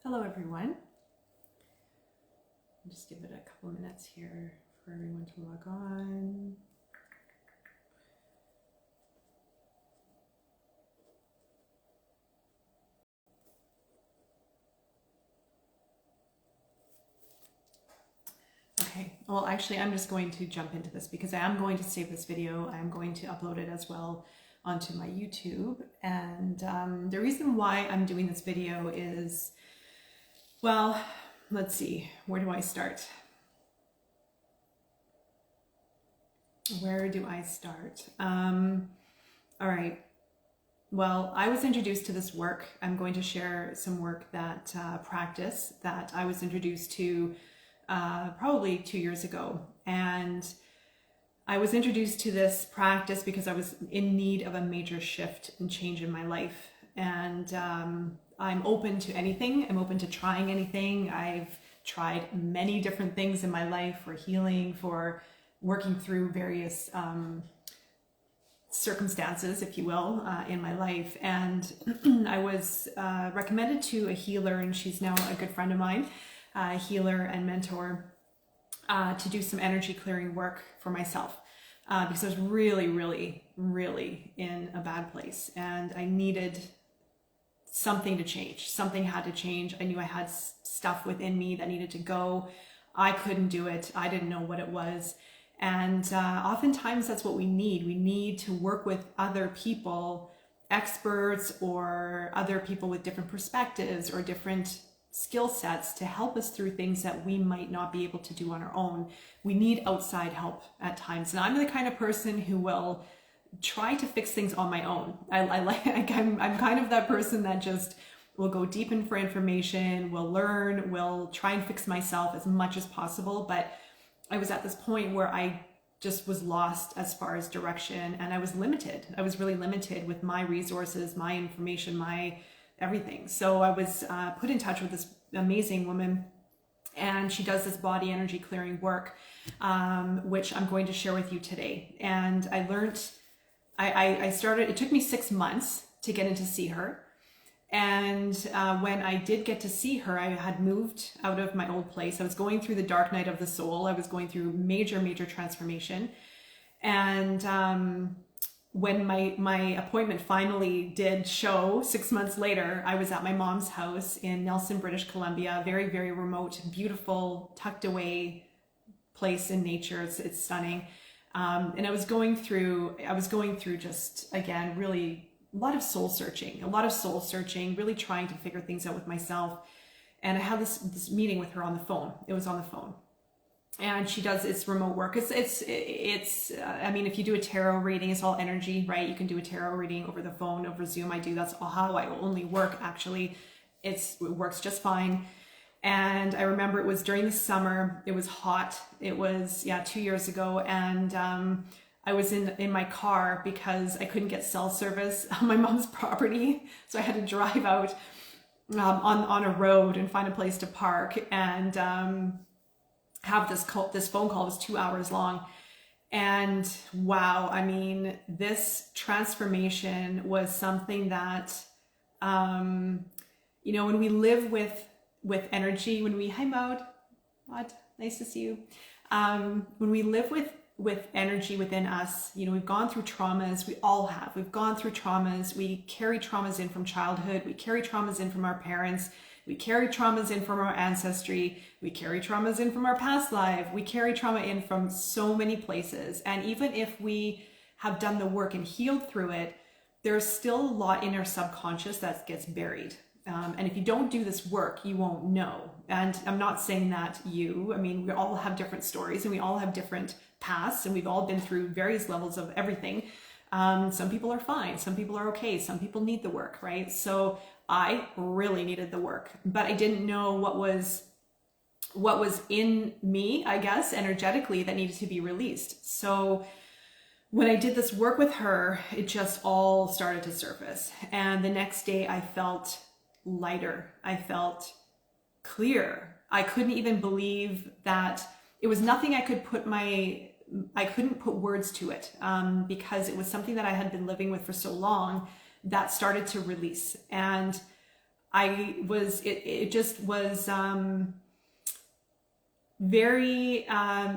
Hello everyone. I'll just give it a couple minutes here for everyone to log on. Okay, well actually I'm just going to jump into this because I am going to save this video. I'm going to upload it as well onto my YouTube. And the reason why I'm doing this video is, well, let's see, where do I start? Where do I start? All right. Well, I was introduced to this work. I'm going to share some work that practice that I was introduced to probably 2 years ago. And I was introduced to this practice because I was in need of a major shift and change in my life. And I'm open to anything. I'm open to trying anything. I've tried many different things in my life for healing, for working through various circumstances, if you will, in my life. And I was recommended to a healer, and she's now a good friend of mine, a healer and mentor, to do some energy clearing work for myself. Because I was really, really, really in a bad place and I needed something to change. Something had to change. I knew I had stuff within me that needed to go. I couldn't do it. I didn't know what it was. And oftentimes that's what we need. We need to work with other people, experts or other people with different perspectives or different skill sets to help us through things that we might not be able to do on our own. We need outside help at times. And I'm the kind of person who will try to fix things on my own. I'm kind of that person that just will go deep in for information, will learn, will try and fix myself as much as possible. But I was at this point where I just was lost as far as direction, and I was limited. I was really limited with my resources, my information, my everything. So I was put in touch with this amazing woman, and she does this body energy clearing work, which I'm going to share with you today. And I learned, I started, it took me 6 months to get in to see her. And when I did get to see her, I had moved out of my old place. I was going through the dark night of the soul. I was going through major, major transformation. And when my appointment finally did show 6 months later, I was at my mom's house in Nelson, British Columbia, very, very remote, beautiful, tucked away place in nature. It's stunning. And I was going through just, again, really a lot of soul searching, really trying to figure things out with myself. And I had this meeting with her on the phone. It was on the phone. And she does, it's remote work. I mean, if you do a tarot reading, it's all energy, right? You can do a tarot reading over the phone, over Zoom. That's how I only work, actually. It works just fine. And I remember it was during the summer. It was hot. It was, 2 years ago. And I was in my car because I couldn't get cell service on my mom's property. So I had to drive out on a road and find a place to park and have this phone call. It was 2 hours long. And wow, I mean, this transformation was something that, when we live with energy, hi Maud, nice to see you. When we live with energy within us, we've gone through traumas. We all have. We've gone through traumas. We carry traumas in from childhood. We carry traumas in from our parents. We carry traumas in from our ancestry. We carry traumas in from our past life. We carry trauma in from so many places. And even if we have done the work and healed through it, there's still a lot in our subconscious that gets buried. And if you don't do this work, you won't know. And I'm not saying that we all have different stories and we all have different pasts and we've all been through various levels of everything. Some people are fine. Some people are okay. Some people need the work, right? So I really needed the work, but I didn't know what was in me, I guess, energetically that needed to be released. So when I did this work with her, it just all started to surface. And the next day I felt lighter. I felt clear. I couldn't even believe that it was nothing I couldn't put words to it because it was something that I had been living with for so long that started to release. And it just was very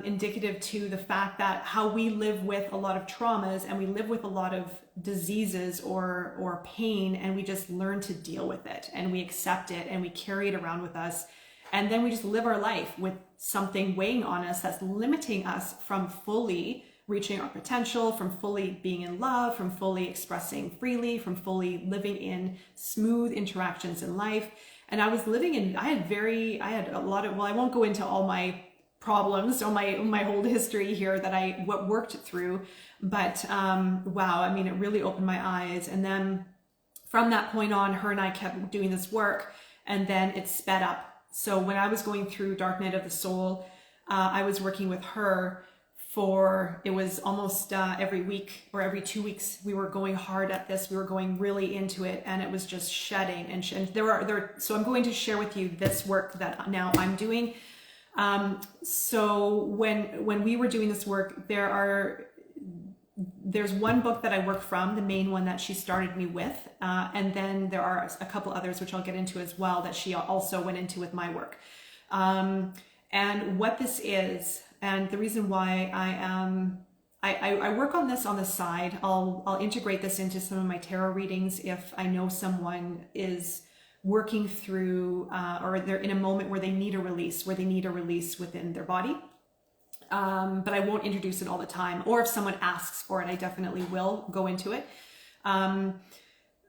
indicative to the fact that how we live with a lot of traumas and we live with a lot of diseases or pain, and we just learn to deal with it and we accept it and we carry it around with us, and then we just live our life with something weighing on us that's limiting us from fully reaching our potential, from fully being in love, from fully expressing freely, from fully living in smooth interactions in life. And I was living in, I had a lot of, well, I won't go into all my problems or my whole history here that I worked through, but wow, I mean, it really opened my eyes. And then from that point on, her and I kept doing this work, and then it sped up. So when I was going through Dark Night of the Soul, I was working with her it was almost every week or every 2 weeks. We were going hard at this. We were going really into it, and it was just shedding. And so I'm going to share with you this work that now I'm doing. So when we were doing this work, there's one book that I work from, the main one that she started me with. And then there are a couple others, which I'll get into as well, that she also went into with my work. And what this is, and the reason why I work on this on the side, I'll integrate this into some of my tarot readings if I know someone is working through or they're in a moment where they need a release, within their body. But I won't introduce it all the time. Or if someone asks for it, I definitely will go into it.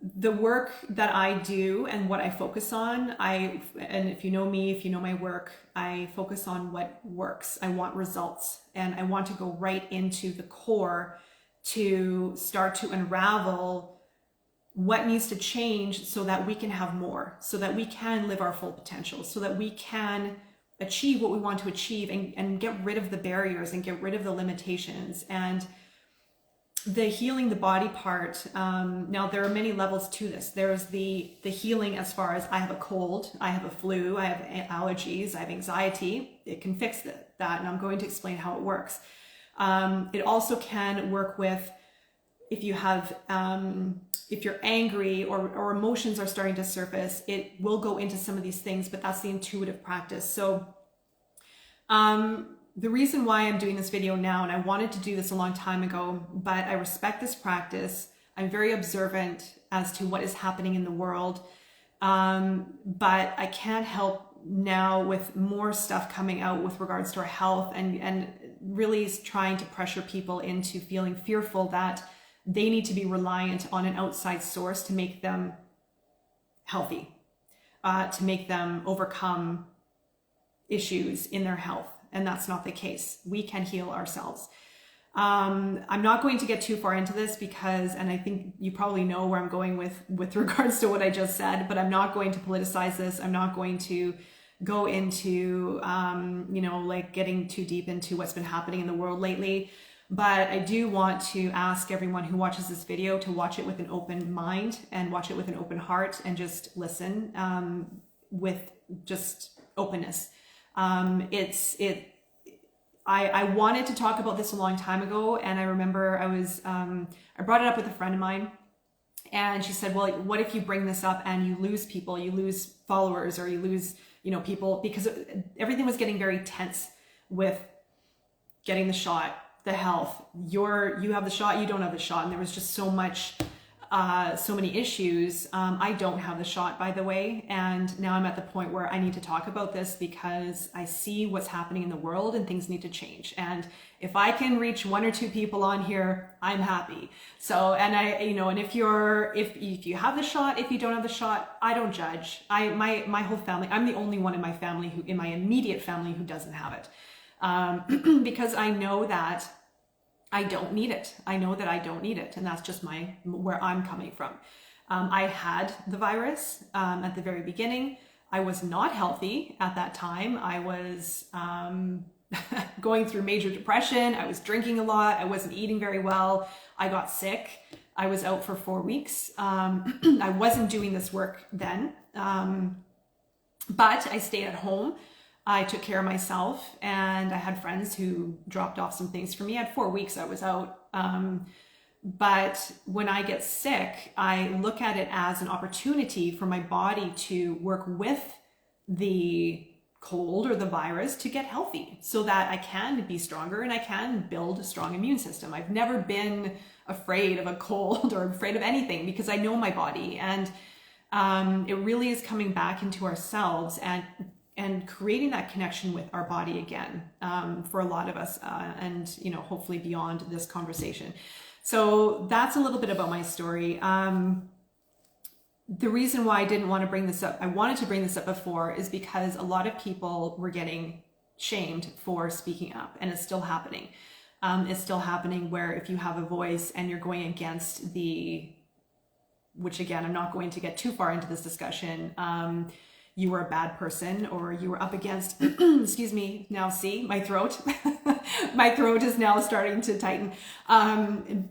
The work that I do and what I focus on, and if you know me, if you know my work, I focus on what works. I want results, and I want to go right into the core to start to unravel what needs to change so that we can have more, so that we can live our full potential, so that we can achieve what we want to achieve and get rid of the barriers and get rid of the limitations. And the healing the body part, now there are many levels to this. There's the healing as far as I have a cold, I have a flu, I have allergies, I have anxiety. It can fix that, and I'm going to explain how it works. It also can work with if you have, if you're angry or emotions are starting to surface, it will go into some of these things, but that's the intuitive practice. So, the reason why I'm doing this video now, and I wanted to do this a long time ago, but I respect this practice. I'm very observant as to what is happening in the world. But I can't help now with more stuff coming out with regards to our health and really trying to pressure people into feeling fearful that they need to be reliant on an outside source to make them healthy, to make them overcome issues in their health. And that's not the case. We can heal ourselves. I'm not going to get too far into this because, and I think you probably know where I'm going with regards to what I just said, but I'm not going to politicize this. I'm not going to go into, like getting too deep into what's been happening in the world lately. But I do want to ask everyone who watches this video to watch it with an open mind and watch it with an open heart and just listen with just openness. I wanted to talk about this a long time ago, and I remember I brought it up with a friend of mine, and she said, well, what if you bring this up and you lose people, you lose followers, or you lose, people, because everything was getting very tense with getting the shot, the health, you have the shot, you don't have the shot. And there was just so many issues. I don't have the shot, by the way. And now I'm at the point where I need to talk about this because I see what's happening in the world and things need to change. And if I can reach 1 or 2 people on here, I'm happy. So, and and if you have the shot, if you don't have the shot, I don't judge. My whole family, I'm the only one in my family in my immediate family who doesn't have it. Because I know that I don't need it. I know that I don't need it. And that's just where I'm coming from. I had the virus at the very beginning. I was not healthy at that time. I was going through major depression. I was drinking a lot. I wasn't eating very well. I got sick. I was out for 4 weeks. I wasn't doing this work then. But I stayed at home. I took care of myself, and I had friends who dropped off some things for me. I had 4 weeks I was out. But when I get sick, I look at it as an opportunity for my body to work with the cold or the virus to get healthy so that I can be stronger and I can build a strong immune system. I've never been afraid of a cold or afraid of anything because I know my body, and it really is coming back into ourselves and creating that connection with our body again, for a lot of us, and you know, hopefully beyond this conversation. So that's a little bit about my story. The reason why I didn't want to bring this up, I wanted to bring this up before, is because a lot of people were getting shamed for speaking up, and it's still happening. It's still happening where if you have a voice and you're going against which again, I'm not going to get too far into this discussion, you were a bad person, or you were up against, excuse me, now see, my throat, my throat is now starting to tighten.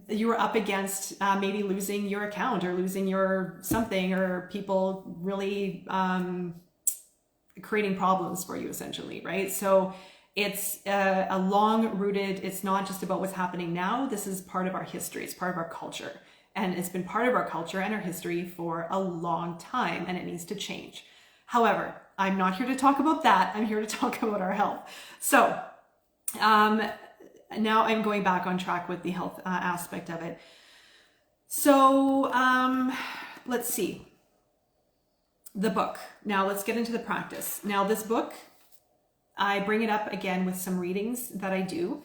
You were up against maybe losing your account or losing your something, or people really creating problems for you essentially, right? So it's a long-rooted, it's not just about what's happening now. This is part of our history. It's part of our culture. And it's been part of our culture and our history for a long time, and it needs to change. However, I'm not here to talk about that. I'm here to talk about our health. So now I'm going back on track with the health aspect of it. So let's see. The book. Now let's get into the practice. Now this book, I bring it up again with some readings that I do.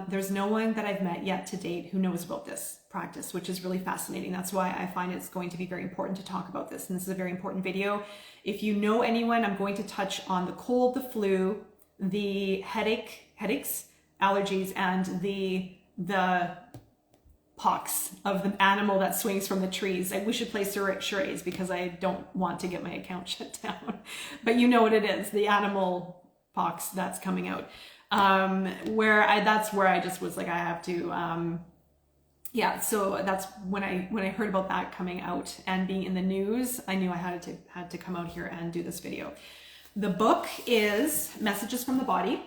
There's no one that I've met yet to date who knows about this practice, which is really fascinating. That's why I find it's going to be very important to talk about this. And this is a very important video. If you know anyone, I'm going to touch on the cold, the flu, the headaches, allergies, and the pox of the animal that swings from the trees. We should play charades because I don't want to get my account shut down. But you know what it is, the animal pox that's coming out. That's where I just was like, I have to, yeah. So that's when I heard about that coming out and being in the news, I knew I had to come out here and do this video. The book is Messages from the Body.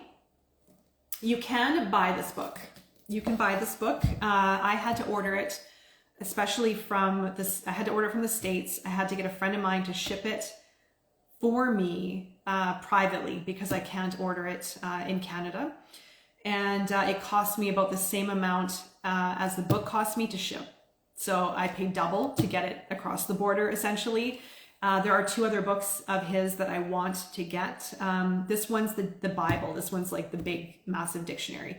You can buy this book. You can buy this book. I had to order it, especially from this. I had to order it from the States. I had to get a friend of mine to ship it for me privately because I can't order it in Canada. And it cost me about the same amount as the book cost me to ship. So I paid double to get it across the border, essentially. There are two other books of his that I want to get. This one's the Bible. This one's like the big, massive dictionary.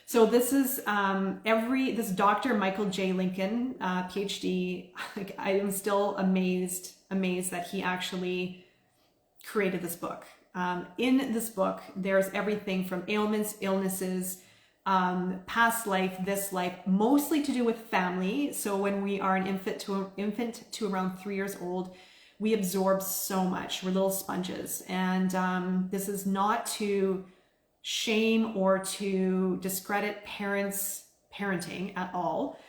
So this is this Dr. Michael J. Lincon, PH.D. Like, I am still amazed that he actually created this book. In this book, there's everything from ailments, illnesses, past life, this life, mostly to do with family. So when we are an infant to around 3 years old, we absorb so much. We're little sponges. And this is not to shame or to discredit parenting at all,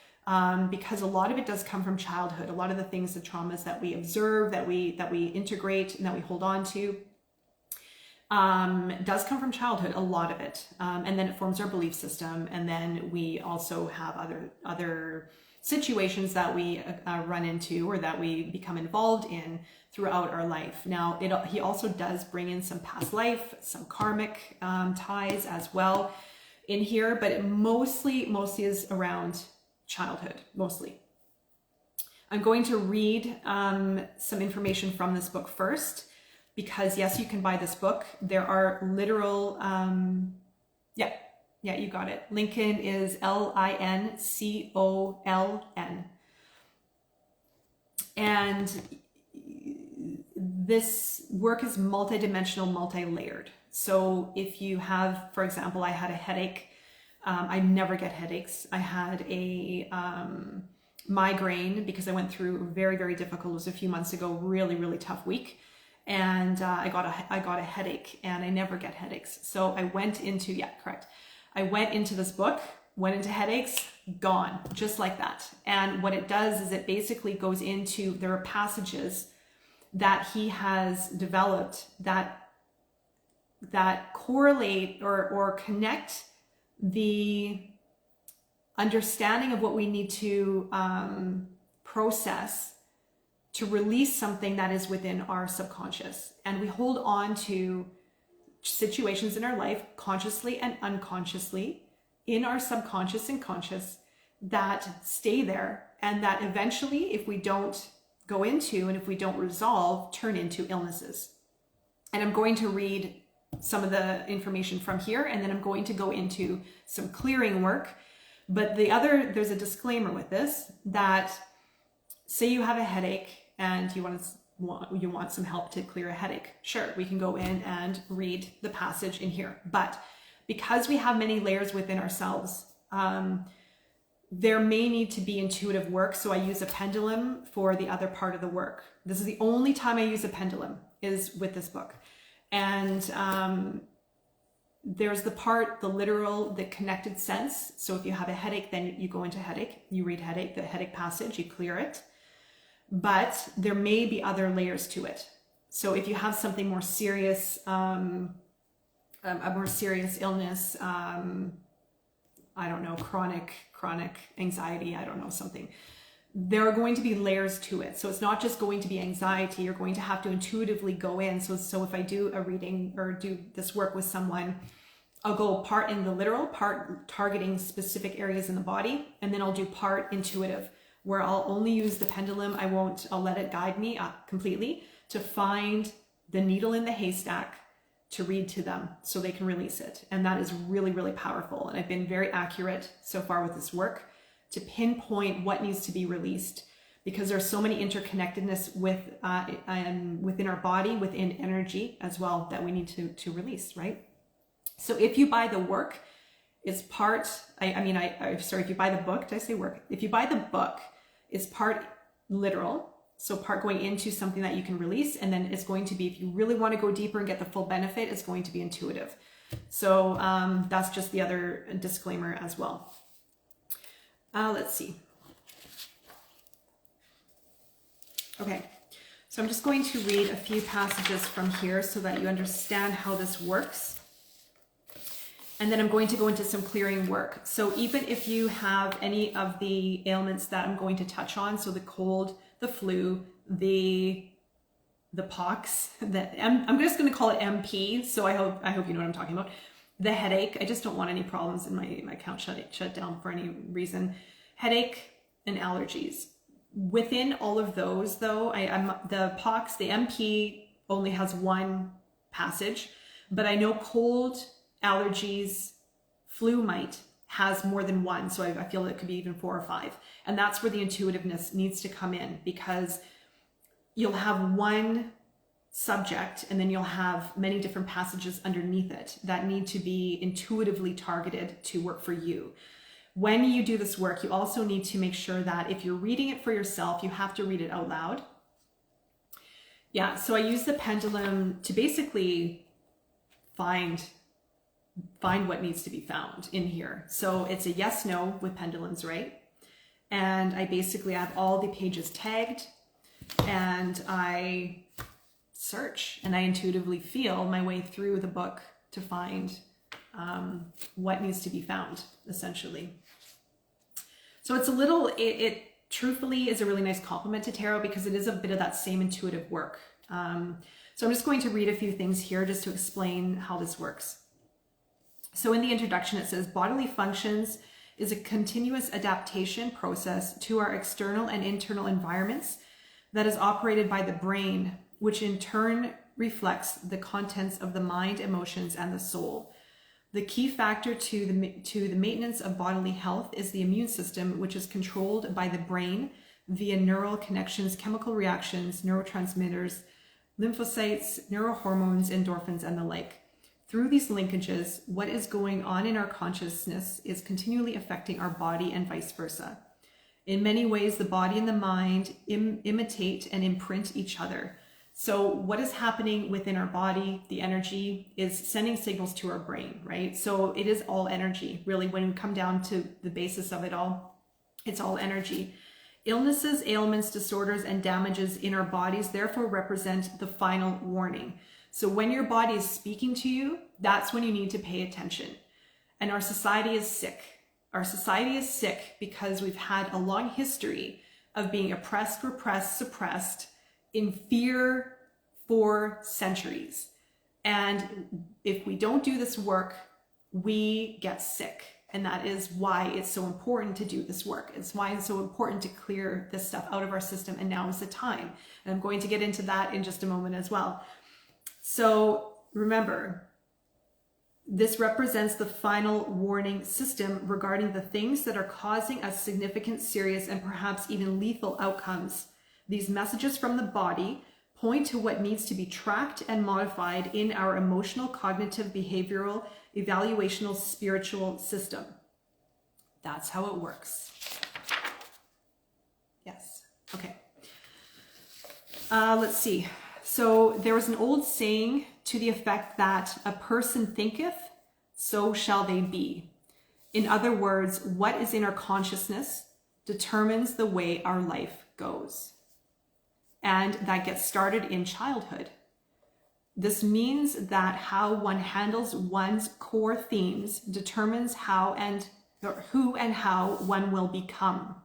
because a lot of it does come from childhood. A lot of the things, the traumas that we observe, that we integrate and that we hold on to, does come from childhood, a lot of it. And then it forms our belief system. And then we also have other situations that we run into or that we become involved in throughout our life. Now, he also does bring in some past life, some karmic ties as well in here, but it mostly is around childhood, mostly. I'm going to read some information from this book first, because yes, you can buy this book. There are literal, yeah, you got it. Lincon is Lincoln. And this work is multidimensional, multi-layered. So if you have, for example, I had a headache. I never get headaches. I had a migraine because I went through very, very difficult, it was a few months ago, really, really tough week. And I got a headache, and I never get headaches. So I went into, yeah, correct. I went into this book, went into headaches, gone, just like that. And what it does is it basically goes into, there are passages that he has developed that correlate or connect the understanding of what we need to process to release something that is within our subconscious. And we hold on to situations in our life, consciously and unconsciously, in our subconscious and conscious, that stay there, and that eventually, if we don't go into and if we don't resolve, turn into illnesses. And I'm going to read some of the information from here, and then I'm going to go into some clearing work. But there's a disclaimer with this, that say you have a headache and you want some help to clear a headache. Sure, we can go in and read the passage in here. But because we have many layers within ourselves, there may need to be intuitive work. So I use a pendulum for the other part of the work. This is the only time I use a pendulum, is with this book. And there's the literal, the connected sense. So if you have a headache, then you go into headache, you read headache, the headache passage, you clear it. But there may be other layers to it. So if you have something more serious, a more serious illness, I don't know, chronic anxiety, I don't know, something. There are going to be layers to it. So it's not just going to be anxiety. You're going to have to intuitively go in. So if I do a reading or do this work with someone, I'll go part in the literal, part targeting specific areas in the body, and then I'll do part intuitive, where I'll only use the pendulum. I'll let it guide me completely to find the needle in the haystack to read to them so they can release it. And that is really, really powerful. And I've been very accurate so far with this work to pinpoint what needs to be released, because there's so many interconnectedness within our body, within energy as well, that we need to release, right? So if you buy the work, it's part, sorry, if you buy the book, did I say work? If you buy the book, it's part literal. So part going into something that you can release, and then it's going to be, if you really want to go deeper and get the full benefit, it's going to be intuitive. So that's just the other disclaimer as well. Let's see. Okay, so I'm just going to read a few passages from here so that you understand how this works. And then I'm going to go into some clearing work. So even if you have any of the ailments that I'm going to touch on, so the cold, the flu, the pox, I'm just going to call it MP. So I hope you know what I'm talking about. The headache. I just don't want any problems in my account shut down for any reason. Headache and allergies. Within all of those, though, the pox, the MP only has one passage, but I know cold, allergies, flu might has more than one. So I feel it could be even 4 or 5. And that's where the intuitiveness needs to come in, because you'll have one subject and then you'll have many different passages underneath it that need to be intuitively targeted to work for you. When you do this work, you also need to make sure that if you're reading it for yourself, you have to read it out loud. Yeah, so I use the pendulum to basically find what needs to be found in here. So it's a yes, no with pendulums, right? And I basically have all the pages tagged, and I search and I intuitively feel my way through the book to find what needs to be found, essentially. So it's it truthfully is a really nice compliment to tarot, because it is a bit of that same intuitive work. So I'm just going to read a few things here just to explain how this works. So in the introduction, it says, bodily functions is a continuous adaptation process to our external and internal environments that is operated by the brain, which in turn reflects the contents of the mind, emotions, and the soul. The key factor to the maintenance of bodily health is the immune system, which is controlled by the brain via neural connections, chemical reactions, neurotransmitters, lymphocytes, neurohormones, endorphins, and the like. Through these linkages, what is going on in our consciousness is continually affecting our body and vice versa. In many ways, the body and the mind imitate and imprint each other. So what is happening within our body, the energy, is sending signals to our brain, right? So it is all energy, really. When we come down to the basis of it all, it's all energy. Illnesses, ailments, disorders, and damages in our bodies therefore represent the final warning. So when your body is speaking to you, that's when you need to pay attention. And our society is sick. Our society is sick because we've had a long history of being oppressed, repressed, suppressed in fear for centuries. And if we don't do this work, we get sick. And that is why it's so important to do this work. It's why it's so important to clear this stuff out of our system. And now is the time. And I'm going to get into that in just a moment as well. So remember, this represents the final warning system regarding the things that are causing us significant, serious, and perhaps even lethal outcomes. These messages from the body point to what needs to be tracked and modified in our emotional, cognitive, behavioral, evaluational, spiritual system. That's how it works. Yes. Okay. Let's see. So there was an old saying to the effect that a person thinketh, so shall they be. In other words, what is in our consciousness determines the way our life goes. And that gets started in childhood. This means that how one handles one's core themes determines who and how one will become.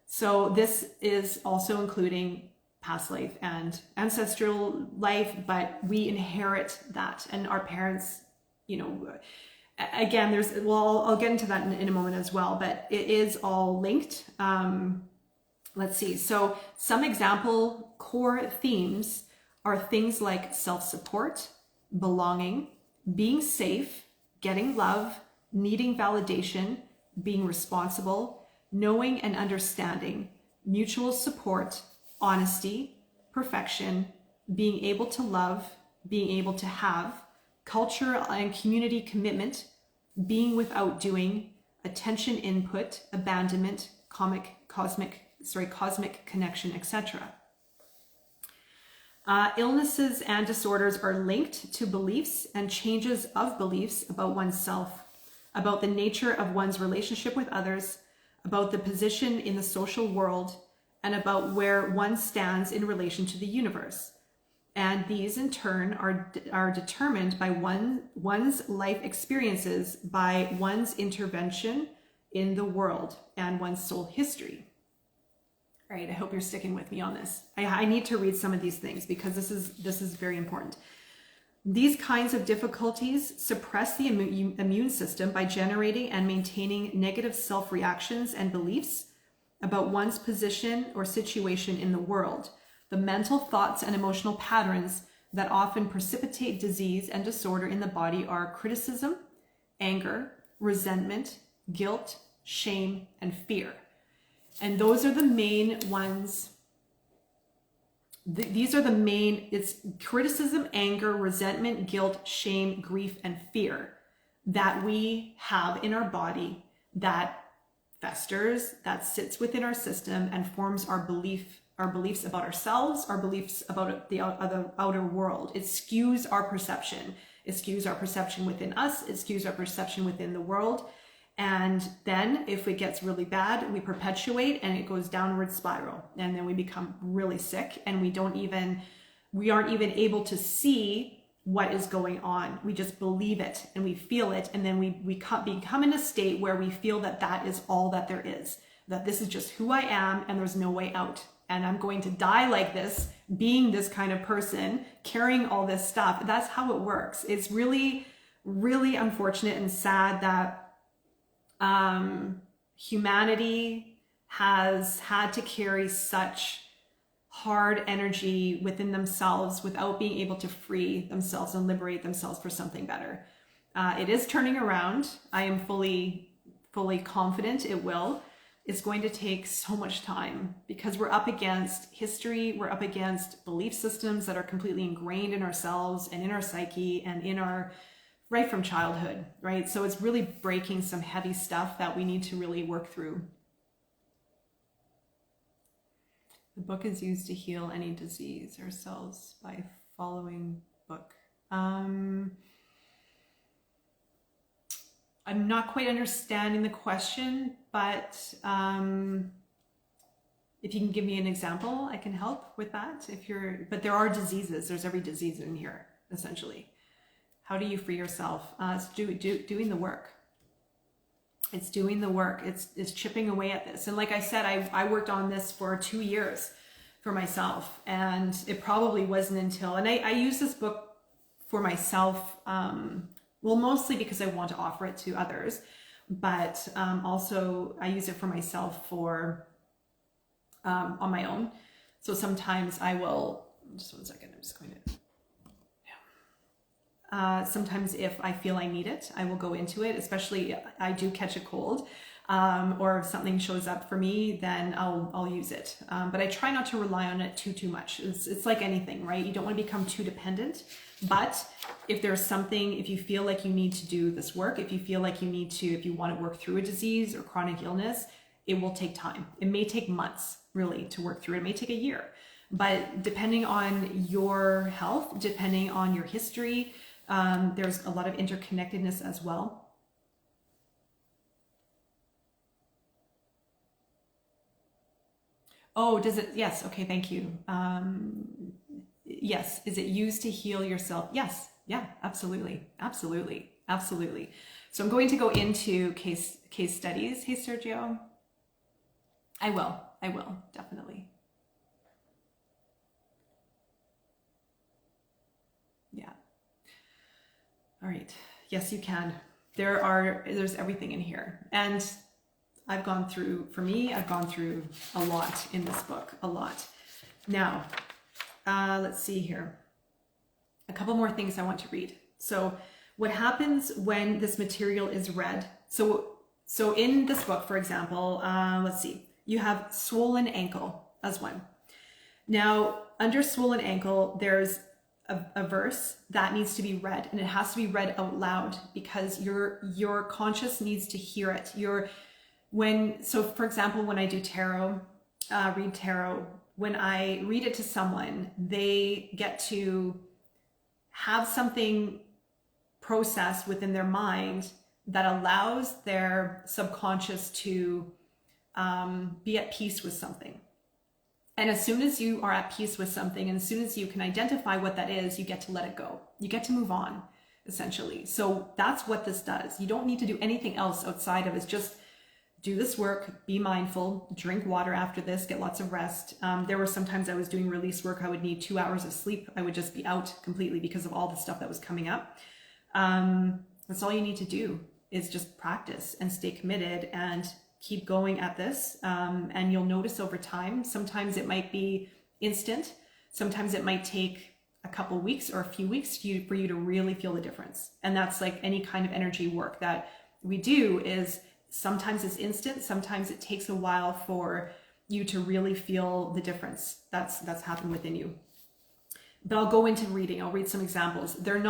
So this is also including past life and ancestral life, but we inherit that. And our parents, again, I'll get into that in a moment as well, but it is all linked. Let's see. So some example core themes are things like self-support, belonging, being safe, getting love, needing validation, being responsible, knowing and understanding, mutual support, honesty, perfection, being able to love, being able to have, culture and community commitment, being without doing, attention input, abandonment, cosmic connection, etc. Illnesses and disorders are linked to beliefs and changes of beliefs about oneself, about the nature of one's relationship with others, about the position in the social world, and about where one stands in relation to the universe. And these in turn are determined by one's life experiences, by one's intervention in the world and one's soul history. All right, I hope you're sticking with me on this. I need to read some of these things because this is very important. These kinds of difficulties suppress the immune system by generating and maintaining negative self-reactions and beliefs about one's position or situation in the world. The mental thoughts and emotional patterns that often precipitate disease and disorder in the body are criticism, anger, resentment, guilt, shame, and fear. And those are the main ones. These are the main, it's criticism, anger, resentment, guilt, shame, grief, and fear that we have in our body that festers, that sits within our system and forms our beliefs about ourselves, our beliefs about the outer world. It skews our perception. It skews our perception within us. It skews our perception within the world. And then if it gets really bad, we perpetuate and it goes downward spiral. And then we become really sick and we aren't even able to see what is going on. We just believe it and we feel it. And then we become in a state where we feel that that is all that there is, that this is just who I am and there's no way out. And I'm going to die like this, being this kind of person, carrying all this stuff. That's how it works. It's really, really unfortunate and sad that humanity has had to carry such hard energy within themselves without being able to free themselves and liberate themselves for something better. It is turning around. I am fully confident it will. It's going to take so much time because we're up against history. We're up against belief systems that are completely ingrained in ourselves and in our psyche and in our right from childhood, right? So it's really breaking some heavy stuff that we need to really work through. The book is used to heal any disease or cells by following book. I'm not quite understanding the question, but if you can give me an example, I can help with that. But there are diseases. There's every disease in here, essentially. How do you free yourself? It's doing the work. It's doing the work. It's chipping away at this. And like I said, I worked on this for 2 years for myself. And it probably wasn't until, and I use this book for myself, well, mostly because I want to offer it to others, but also I use it for myself for on my own. So sometimes I will, just one second, I'm just going to, sometimes if I feel I need it, I will go into it, especially I do catch a cold, or if something shows up for me, then I'll use it. But I try not to rely on it too much. It's like anything, right? You don't want to become too dependent, but if there's something, if you feel like you need to do this work, if you feel like you need to, if you want to work through a disease or chronic illness, it will take time. It may take months really to work through. It may take a year, but depending on your health, depending on your history, there's a lot of interconnectedness as well. Oh, does it? Yes. Okay. Thank you. Yes. Is it used to heal yourself? Yes. Yeah, absolutely. Absolutely. Absolutely. So I'm going to go into case studies. Hey, Sergio. I will definitely. Yeah. All right. Yes, you can. There's everything in here. And I've gone through a lot in this book, a lot. Now, let's see here. A couple more things I want to read. So what happens when this material is read? So in this book, for example, let's see, you have swollen ankle as one. Now, under swollen ankle, there's a verse that needs to be read, and it has to be read out loud because your conscious needs to hear it. So for example, when I do tarot, read tarot, when I read it to someone, they get to have something processed within their mind that allows their subconscious to be at peace with something. And as soon as you are at peace with something, and as soon as you can identify what that is, you get to let it go. You get to move on, essentially. So that's what this does. You don't need to do anything else outside of it. Just do this work, be mindful, drink water after this, get lots of rest. There were sometimes I was doing release work, I would need 2 hours of sleep. I would just be out completely because of all the stuff that was coming up. That's all you need to do is just practice and stay committed and keep going at this. And you'll notice over time, sometimes it might be instant. Sometimes it might take a couple weeks or a few weeks for you to really feel the difference. And that's like any kind of energy work that we do is sometimes it's instant. Sometimes it takes a while for you to really feel the difference that's happened within you. But I'll go into reading. I'll read some examples. They're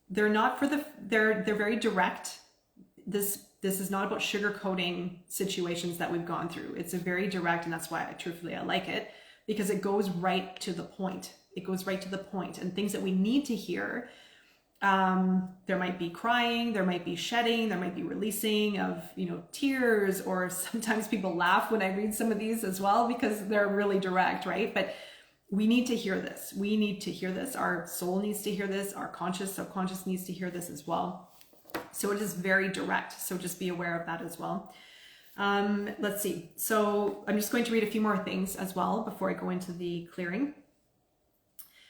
very direct. This is not about sugarcoating situations that we've gone through. It's a very direct, and that's why I like it, because it goes right to the point. It goes right to the point, and things that we need to hear. There might be crying, there might be shedding, there might be releasing of, tears, or sometimes people laugh when I read some of these as well because they're really direct, right? But we need to hear this. We need to hear this. Our soul needs to hear this. Our conscious, subconscious needs to hear this as well. So it is very direct. So just be aware of that as well. Let's see. So I'm just going to read a few more things as well before I go into the clearing.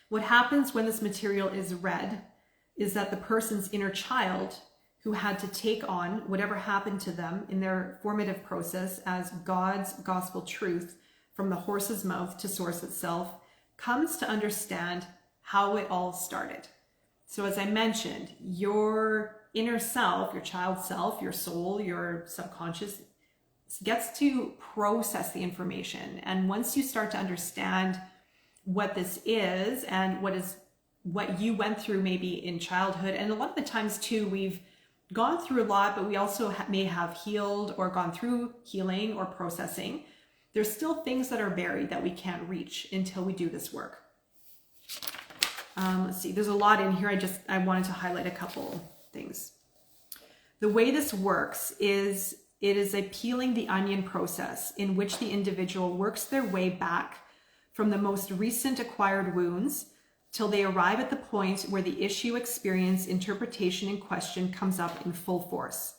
What happens when this material is read is that the person's inner child, who had to take on whatever happened to them in their formative process as God's gospel truth from the horse's mouth to source itself, comes to understand how it all started. So as I mentioned, your inner self, your child self, your soul, your subconscious gets to process the information. And once you start to understand what this is and what you went through maybe in childhood, and a lot of the times too, we've gone through a lot, but we also may have healed or gone through healing or processing. There's still things that are buried that we can't reach until we do this work. Let's see, there's a lot in here. I wanted to highlight a couple things. The way this works is it is a peeling the onion process in which the individual works their way back from the most recent acquired wounds till they arrive at the point where the issue, experience, interpretation in question comes up in full force.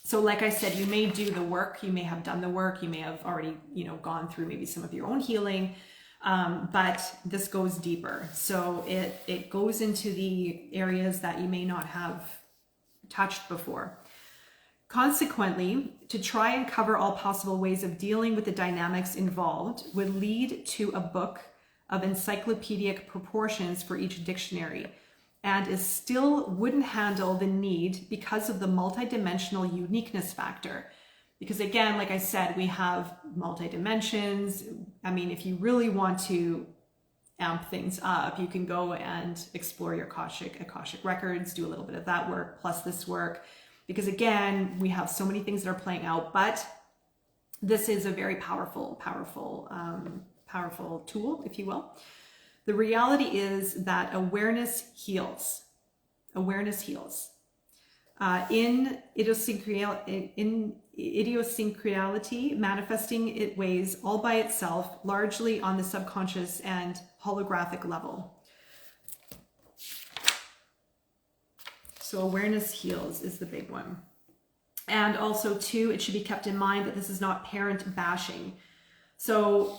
So like I said, you may do the work, you may have done the work, you may have already, gone through maybe some of your own healing, but this goes deeper. So it goes into the areas that you may not have touched before. Consequently, to try and cover all possible ways of dealing with the dynamics involved would lead to a book of encyclopedic proportions for each dictionary, and it still wouldn't handle the need because of the multidimensional uniqueness factor. Because again, like I said, we have multi-dimensions. I mean, if you really want to amp things up, you can go and explore your Akashic records, do a little bit of that work, plus this work. Because again, we have so many things that are playing out, but this is a very powerful tool, if you will. The reality is that awareness heals. Awareness heals. In idiosyncrasy, manifesting it ways all by itself, largely on the subconscious and holographic level. So awareness heals is the big one. And also too, it should be kept in mind that this is not parent bashing. So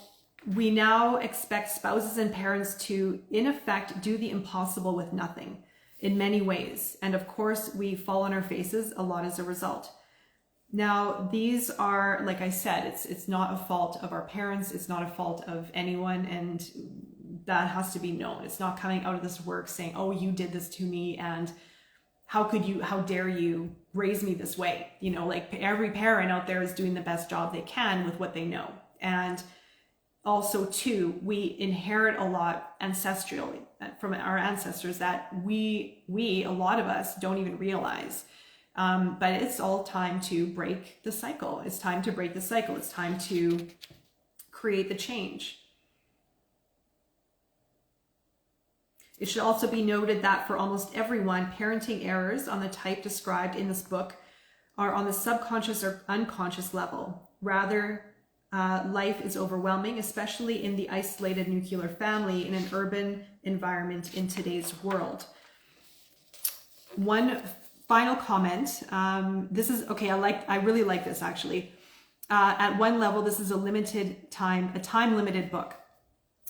we now expect spouses and parents to, in effect, do the impossible with nothing in many ways. And of course, we fall on our faces a lot as a result. Now, these are, like I said, it's not a fault of our parents. It's not a fault of anyone. And that has to be known. It's not coming out of this work saying, oh, you did this to me, and how dare you raise me this way? Like every parent out there is doing the best job they can with what they know. And also too, we inherit a lot ancestrally from our ancestors that we, a lot of us don't even realize. But it's all time to break the cycle. It's time to break the cycle. It's time to create the change. It should also be noted that for almost everyone, parenting errors on the type described in this book are on the subconscious or unconscious level. Rather, life is overwhelming, especially in the isolated nuclear family in an urban environment in today's world. One final comment. This is okay. I really like this actually. At one level, this is a time-limited book.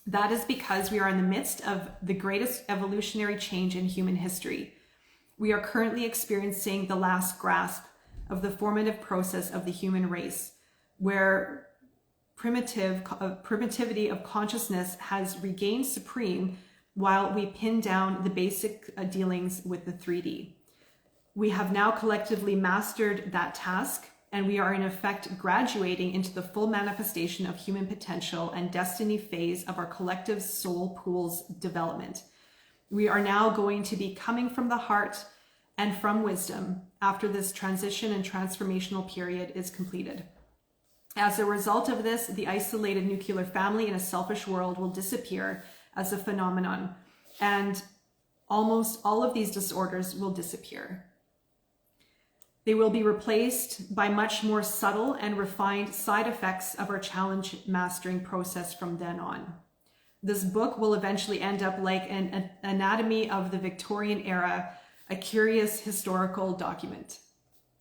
That is because we are in the midst of the greatest evolutionary change in human history. We are currently experiencing the last grasp of the formative process of the human race, where primitivity of consciousness has regained supreme while we pin down the basic dealings with the 3D. We have now collectively mastered that task, and we are in effect graduating into the full manifestation of human potential and destiny phase of our collective soul pool's development. We are now going to be coming from the heart and from wisdom after this transition and transformational period is completed. As a result of this, the isolated nuclear family in a selfish world will disappear as a phenomenon, and almost all of these disorders will disappear. They will be replaced by much more subtle and refined side effects of our challenge mastering process from then on. This book will eventually end up like an anatomy of the Victorian era, a curious historical document.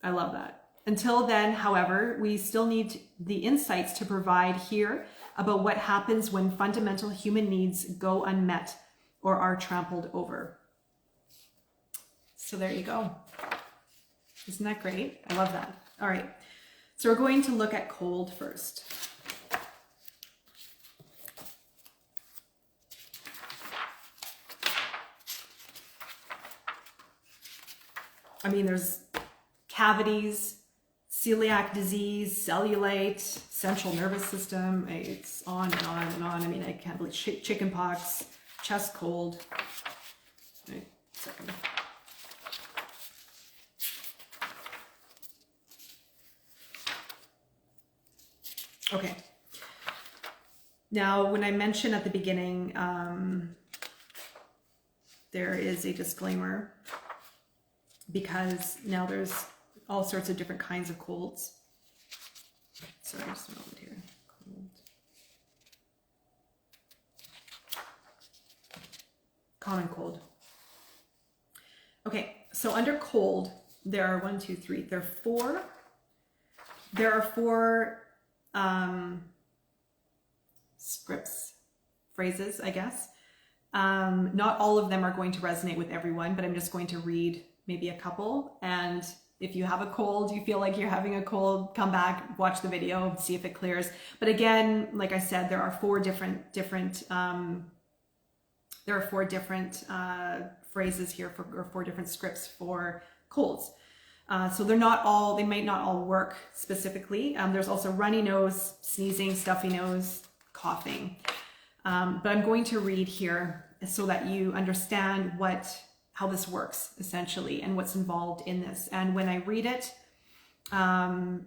I love that. Until then, however, we still need the insights to provide here about what happens when fundamental human needs go unmet or are trampled over. So there you go. Isn't that great? I love that. All right. So we're going to look at cold first. I mean, there's cavities, celiac disease, cellulite, central nervous system. It's on and on and on. I mean, I can't believe chicken pox, chest cold. Wait a second. Okay. Now, when I mentioned at the beginning, there is a disclaimer because now there's all sorts of different kinds of colds. Sorry, just a moment here. Cold. Common cold. Okay, so under cold, there are there are 4 There are 4 scripts, phrases, I guess. Not all of them are going to resonate with everyone, but I'm just going to read maybe a couple. And if you have a cold, you feel like you're having a cold, come back, watch the video, see if it clears. But again, like I said, there are 4 different phrases here or 4 different scripts for colds. So they might not all work specifically. There's also runny nose, sneezing, stuffy nose, coughing. But I'm going to read here so that you understand how this works essentially and what's involved in this. And when I read it, and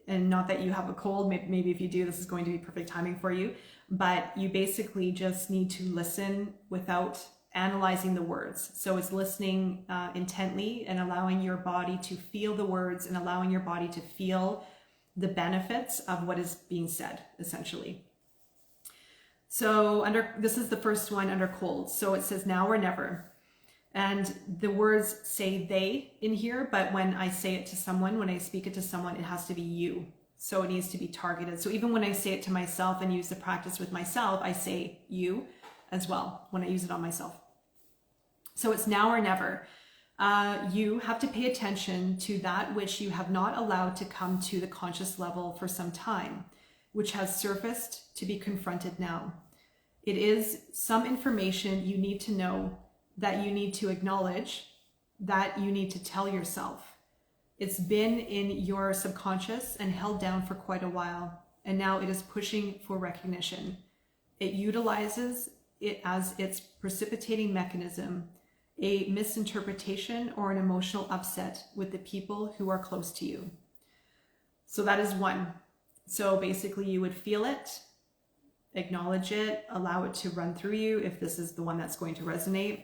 not that you have a cold, maybe if you do, this is going to be perfect timing for you, but you basically just need to listen without analyzing the words. So it's listening intently and allowing your body to feel the words and allowing your body to feel the benefits of what is being said, essentially. So this is the first one under cold. So it says now or never. And the words say they in here, but when I say it to someone, when I speak it to someone, it has to be you. So it needs to be targeted. So even when I say it to myself and use the practice with myself, I say you as well when I use it on myself. So it's now or never. You have to pay attention to that which you have not allowed to come to the conscious level for some time, which has surfaced to be confronted now. It is some information you need to know, that you need to acknowledge, that you need to tell yourself. It's been in your subconscious and held down for quite a while, and now it is pushing for recognition. It utilizes it as its precipitating mechanism, a misinterpretation or an emotional upset with the people who are close to you. So that is one. So basically you would feel it, acknowledge it, allow it to run through you if this is the one that's going to resonate.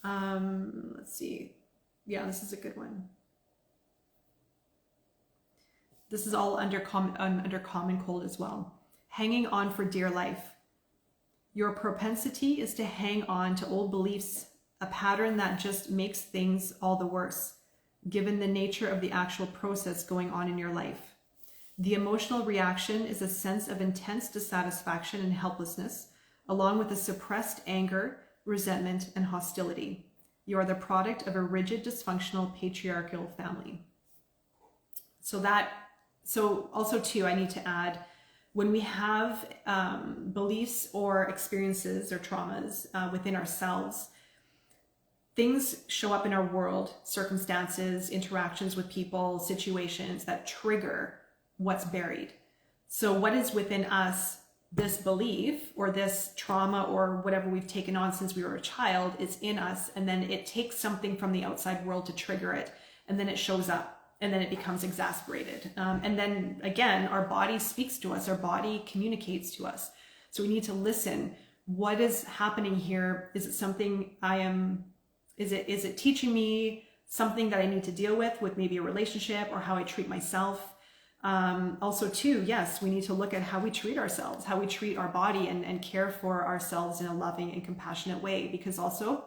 Let's see. Yeah, this is a good one. This is all under common cold as well. Hanging on for dear life. Your propensity is to hang on to old beliefs, a pattern that just makes things all the worse, given the nature of the actual process going on in your life. The emotional reaction is a sense of intense dissatisfaction and helplessness, along with a suppressed anger, resentment, and hostility. You are the product of a rigid, dysfunctional, patriarchal family. So also too, I need to add, when we have beliefs or experiences or traumas within ourselves, things show up in our world, circumstances, interactions with people, situations that trigger what's buried. So what is within us, this belief or this trauma or whatever we've taken on since we were a child, is in us, and then it takes something from the outside world to trigger it, and then it shows up, and then it becomes exasperated. And then again, our body speaks to us, our body communicates to us. So we need to listen. What is happening here? Is it something is it teaching me something that I need to deal with maybe a relationship or how I treat myself? Also too, yes, we need to look at how we treat ourselves, how we treat our body and care for ourselves in a loving and compassionate way, because also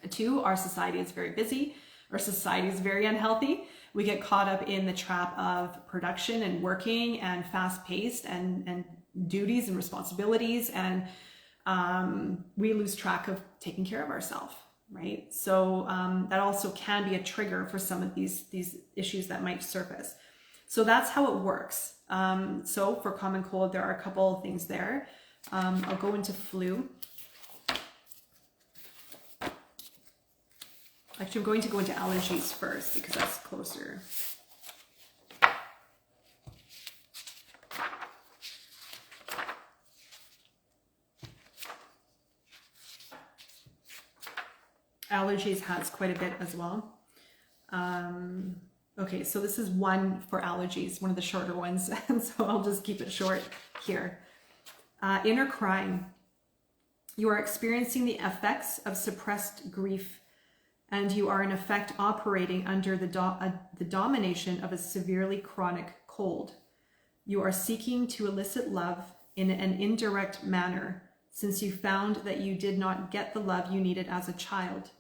too, our society is very busy. Our society is very unhealthy. We get caught up in the trap of production and working and fast-paced and duties and responsibilities, and we lose track of taking care of ourselves, right? So that also can be a trigger for some of these issues that might surface. So that's how it works. So for common cold, there are a couple of things there. I'll go into flu. Actually, I'm going to go into allergies first because that's closer. Allergies has quite a bit as well. Okay, so this is one for allergies, one of the shorter ones, and so I'll just keep it short here. Inner crying. You are experiencing the effects of suppressed grief, and you are in effect operating under the domination of a severely chronic cold. You are seeking to elicit love in an indirect manner, since you found that you did not get the love you needed as a child.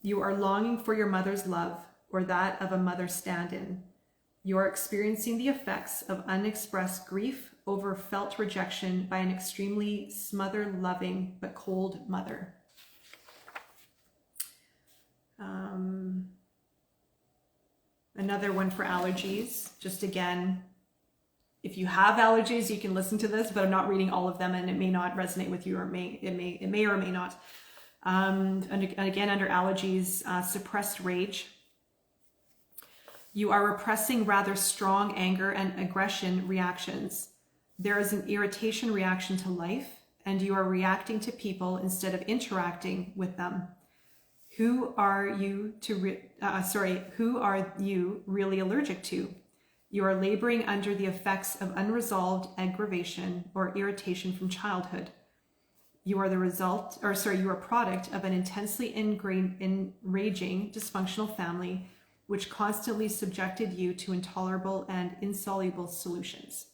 You are longing for your mother's love, or that of a mother stand-in. You are experiencing the effects of unexpressed grief over felt rejection by an extremely smother-loving but cold mother. Another one for allergies. Just again, if you have allergies, you can listen to this, but I'm not reading all of them, and it may not resonate with you, or it may or may not. And again, under allergies, suppressed rage. You are repressing rather strong anger and aggression reactions. There is an irritation reaction to life, and you are reacting to people instead of interacting with them. Who are you really allergic to? You are laboring under the effects of unresolved aggravation or irritation from childhood. You are you are a product of an intensely enraging dysfunctional family which constantly subjected you to intolerable and insoluble solutions.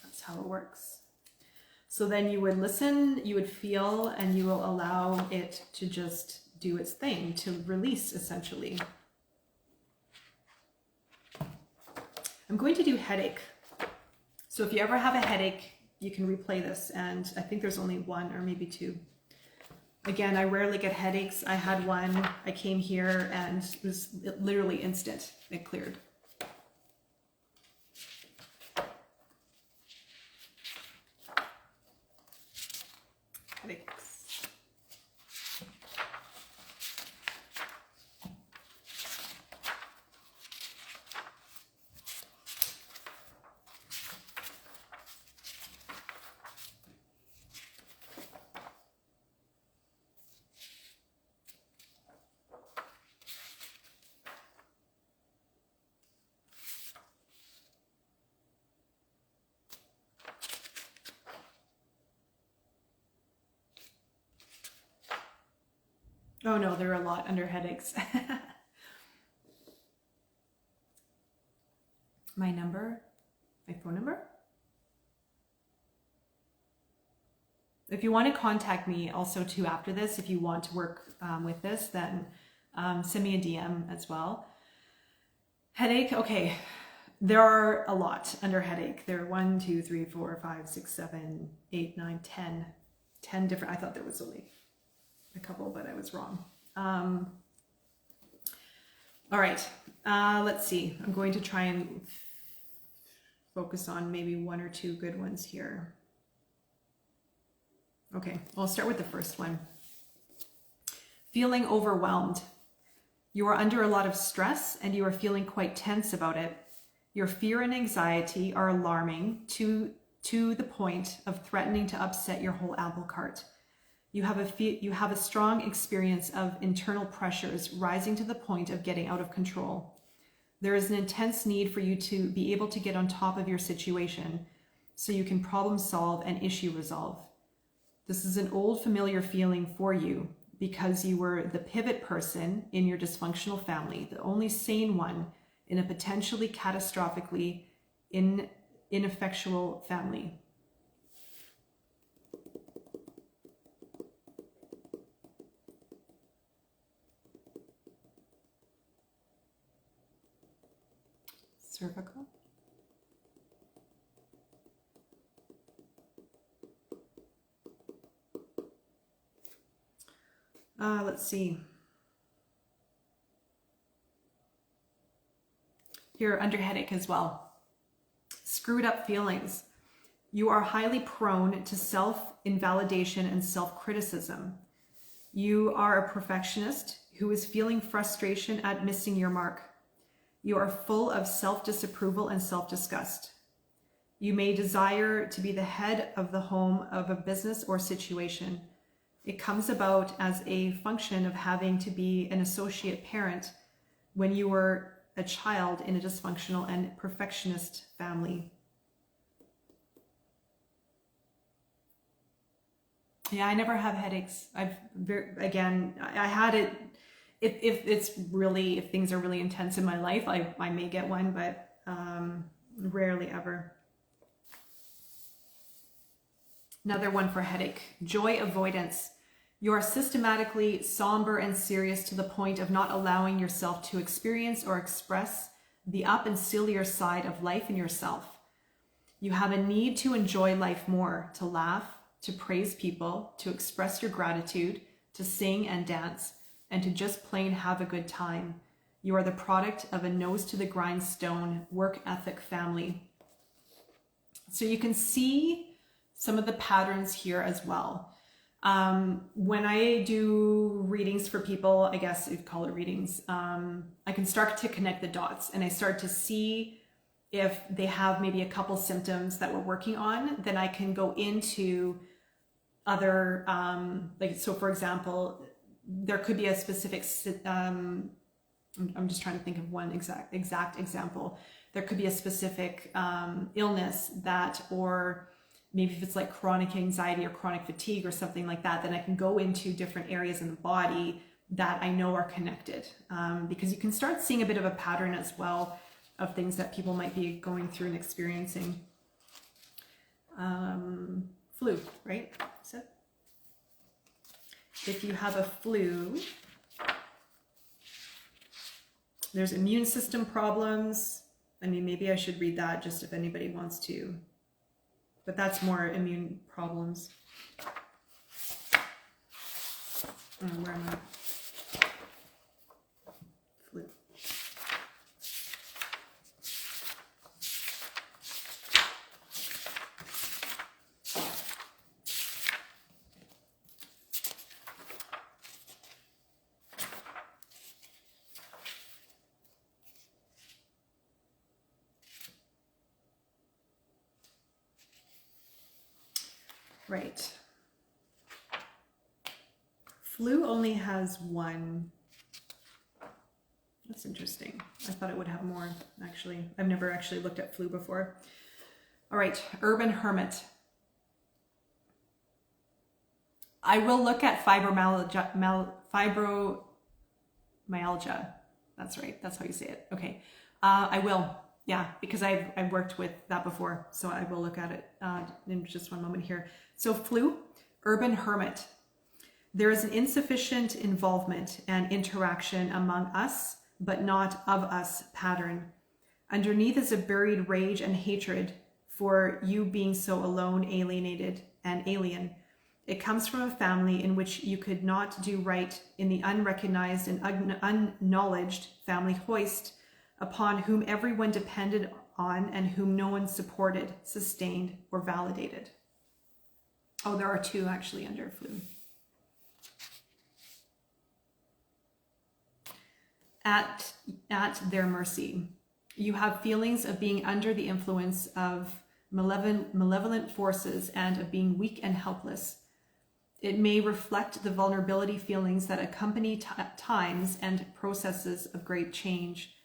That's how it works. So then you would listen, you would feel, and you will allow it to just do its thing, to release, essentially. I'm going to do headache. So if you ever have a headache, you can replay this, and I think there's only one or maybe two. Again, I rarely get headaches. I had one, I came here, and it was literally instant. It cleared. Headaches. Oh no, there are a lot under headaches. My phone number. If you want to contact me also too after this, if you want to work with this, then send me a DM as well. Headache, okay. There are a lot under headache. There are 1, 2, 3, 4, 5, 6, 7, 8, 9, 10 different. I thought there was only a couple, but I was wrong. All right, let's see. I'm going to try and focus on maybe one or two good ones here. Okay, I'll start with the first one. Feeling overwhelmed. You are under a lot of stress and you are feeling quite tense about it. Your fear and anxiety are alarming to the point of threatening to upset your whole apple cart. You have a strong experience of internal pressures rising to the point of getting out of control. There is an intense need for you to be able to get on top of your situation so you can problem solve and issue resolve. This is an old familiar feeling for you because you were the pivot person in your dysfunctional family, the only sane one in a potentially catastrophically ineffectual family. Cervical. Let's see. Here, under headache as well. Screwed up feelings. You are highly prone to self-invalidation and self-criticism. You are a perfectionist who is feeling frustration at missing your mark. You are full of self-disapproval and self-disgust. You may desire to be the head of the home of a business or situation. It comes about as a function of having to be an associate parent when you were a child in a dysfunctional and perfectionist family. Yeah, I never have headaches. I had it. If things are really intense in my life, I may get one, but rarely ever. Another one for headache. Joy avoidance. You are systematically somber and serious to the point of not allowing yourself to experience or express the up and sillier side of life and yourself. You have a need to enjoy life more, to laugh, to praise people, to express your gratitude, to sing and dance, and to just plain have a good time. You are the product of a nose to the grindstone, work ethic family. So you can see some of the patterns here as well. When I do readings for people, I guess you'd call it readings, I can start to connect the dots, and I start to see if they have maybe a couple symptoms that we're working on. Then I can go into other, like, so for example, there could be a specific, I'm just trying to think of one exact example. There could be a specific illness that, or maybe if it's like chronic anxiety or chronic fatigue or something like that, then I can go into different areas in the body that I know are connected. Because you can start seeing a bit of a pattern as well of things that people might be going through and experiencing. Flu, right? So if you have a flu, there's immune system problems. I mean, maybe I should read that just if anybody wants to. But that's more immune problems. Where am I? Flu. Right. Flu only has one. That's interesting. I thought it would have more, actually. I've never actually looked at flu before. All right, urban hermit. I will look at fibromyalgia. That's right. That's how you say it. Okay. I will. Yeah, because I've worked with that before, so I will look at it in just one moment here. So flu, urban hermit. There is an insufficient involvement and interaction among us, but not of us pattern. Underneath is a buried rage and hatred for you being so alone, alienated, and alien. It comes from a family in which you could not do right in the unrecognized and unacknowledged family hoist, upon whom everyone depended on and whom no one supported, sustained, or validated. Oh, there are two actually under flu. At their mercy. You have feelings of being under the influence of malevolent forces and of being weak and helpless. It may reflect the vulnerability feelings that accompany times and processes of great change.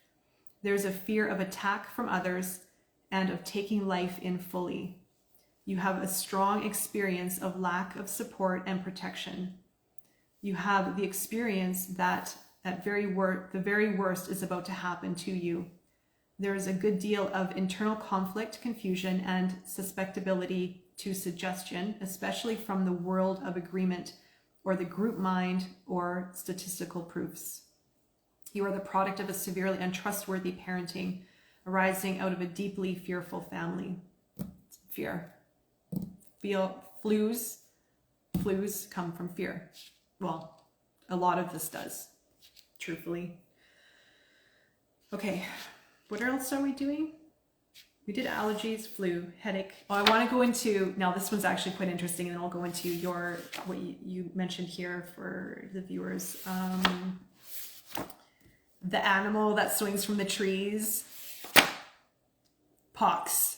There's a fear of attack from others and of taking life in fully. You have a strong experience of lack of support and protection. You have the experience that the very worst is about to happen to you. There is a good deal of internal conflict, confusion, and susceptibility to suggestion, especially from the world of agreement or the group mind or statistical proofs. You are the product of a severely untrustworthy parenting arising out of a deeply fearful family. Fear. Flus come from fear. Well, a lot of this does, truthfully. Okay, what else are we doing? We did allergies, flu, headache. Oh, I want to go into, now this one's actually quite interesting, and then I'll go into what you mentioned here for the viewers. The animal that swings from the trees, pox.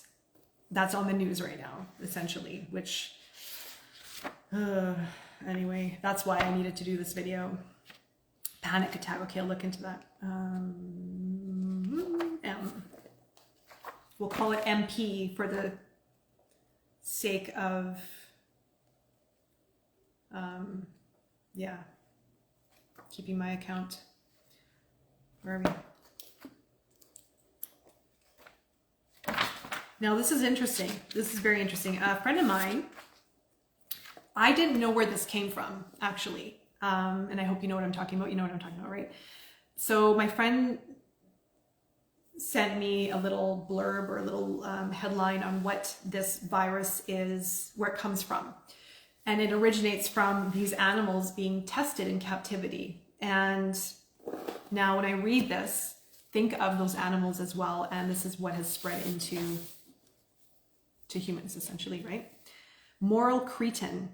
That's on the news right now, essentially, which, anyway, that's why I needed to do this video. Panic attack. Okay, I'll look into that. We'll call it MP for the sake of, yeah, keeping my account. Where are we? Now, this is interesting. This is very interesting. A friend of mine, I didn't know where this came from, actually. And I hope you know what I'm talking about. You know what I'm talking about, right? So my friend sent me a little blurb or a little headline on what this virus is, where it comes from. And it originates from these animals being tested in captivity. And now when I read this, think of those animals as well. And this is what has spread into humans, essentially, right? Moral cretin.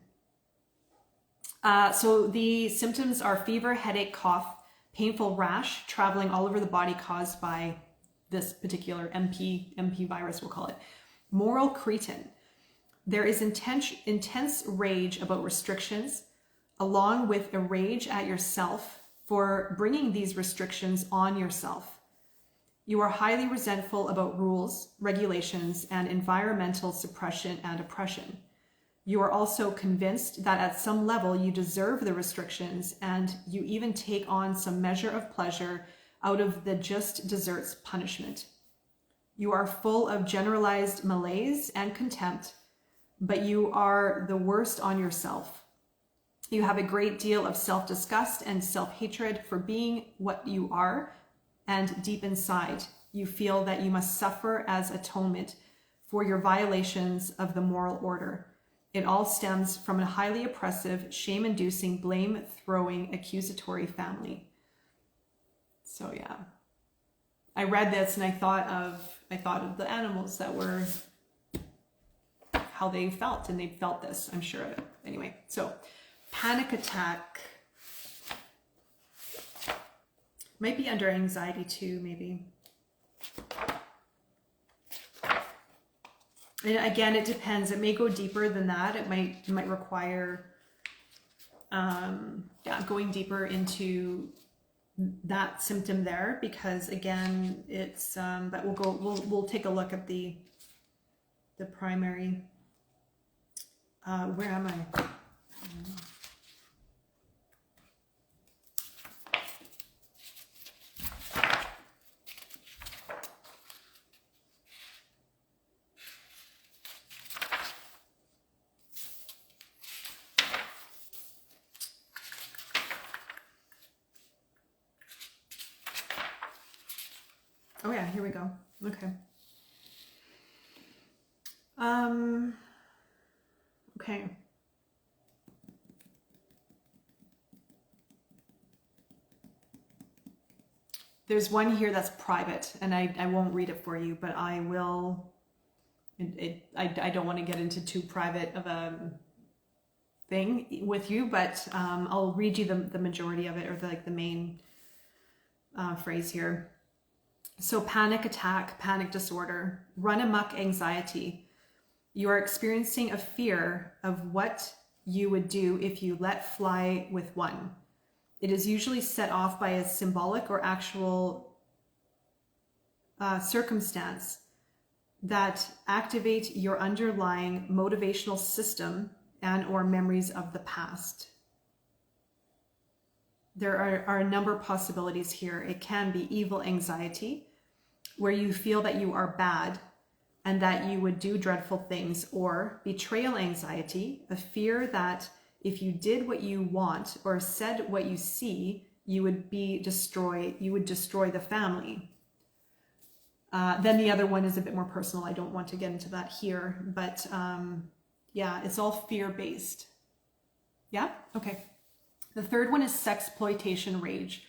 So the symptoms are fever, headache, cough, painful rash, traveling all over the body caused by this particular MP virus, we'll call it. Moral cretin. There is intense rage about restrictions, along with a rage at yourself for bringing these restrictions on yourself. You are highly resentful about rules, regulations, and environmental suppression and oppression. You are also convinced that at some level you deserve the restrictions, and you even take on some measure of pleasure out of the just deserts punishment. You are full of generalized malaise and contempt, but you are the worst on yourself. You have a great deal of self-disgust and self-hatred for being what you are, and deep inside, you feel that you must suffer as atonement for your violations of the moral order. It all stems from a highly oppressive, shame-inducing, blame-throwing, accusatory family. So yeah, I read this and I thought of the animals that were, how they felt, and they felt this, I'm sure of it. Anyway, so panic attack. Might be under anxiety too, maybe. And again, it depends. It may go deeper than that. It might require going deeper into that symptom there, because again, it's but we'll take a look at the primary. Where am I? Oh yeah, here we go. Okay. Okay. There's one here that's private, and I won't read it for you, but I will. I don't want to get into too private of a thing with you, but I'll read you the majority of it, or the main phrase here. So panic attack, panic disorder, run amok anxiety. You are experiencing a fear of what you would do if you let fly with one. It is usually set off by a symbolic or actual circumstance that activate your underlying motivational system and or memories of the past. There are a number of possibilities here. It can be evil anxiety, where you feel that you are bad and that you would do dreadful things, or betrayal anxiety, a fear that if you did what you want or said what you see, you would destroy the family. Then the other one is a bit more personal. I don't want to get into that here, but yeah, it's all fear-based. Yeah? Okay. The third one is sexploitation rage,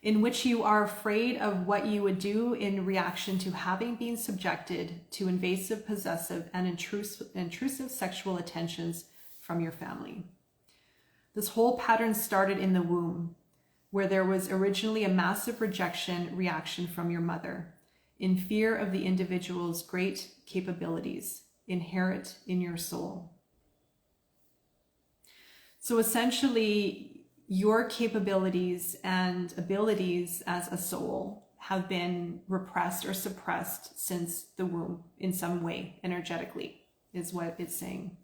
in which you are afraid of what you would do in reaction to having been subjected to invasive, possessive, and intrusive sexual attentions from your family. This whole pattern started in the womb, where there was originally a massive rejection reaction from your mother, in fear of the individual's great capabilities inherent in your soul. So essentially, your capabilities and abilities as a soul have been repressed or suppressed since the womb in some way, energetically, is what it's saying.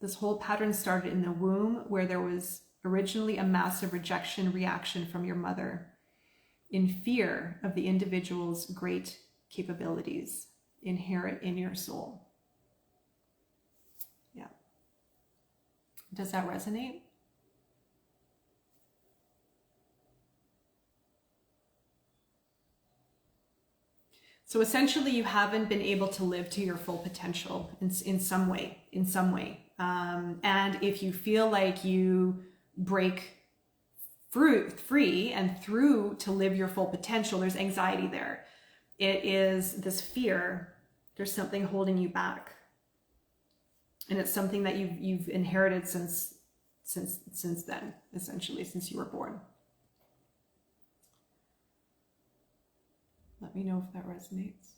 This whole pattern started in the womb, where there was originally a massive rejection reaction from your mother, in fear of the individual's great capabilities inherent in your soul. Yeah. Does that resonate? So essentially you haven't been able to live to your full potential in some way. And if you feel like you break free and through to live your full potential, there's anxiety there. It is this fear. There's something holding you back. And it's something that you've inherited since then, essentially, since you were born. Let me know if that resonates.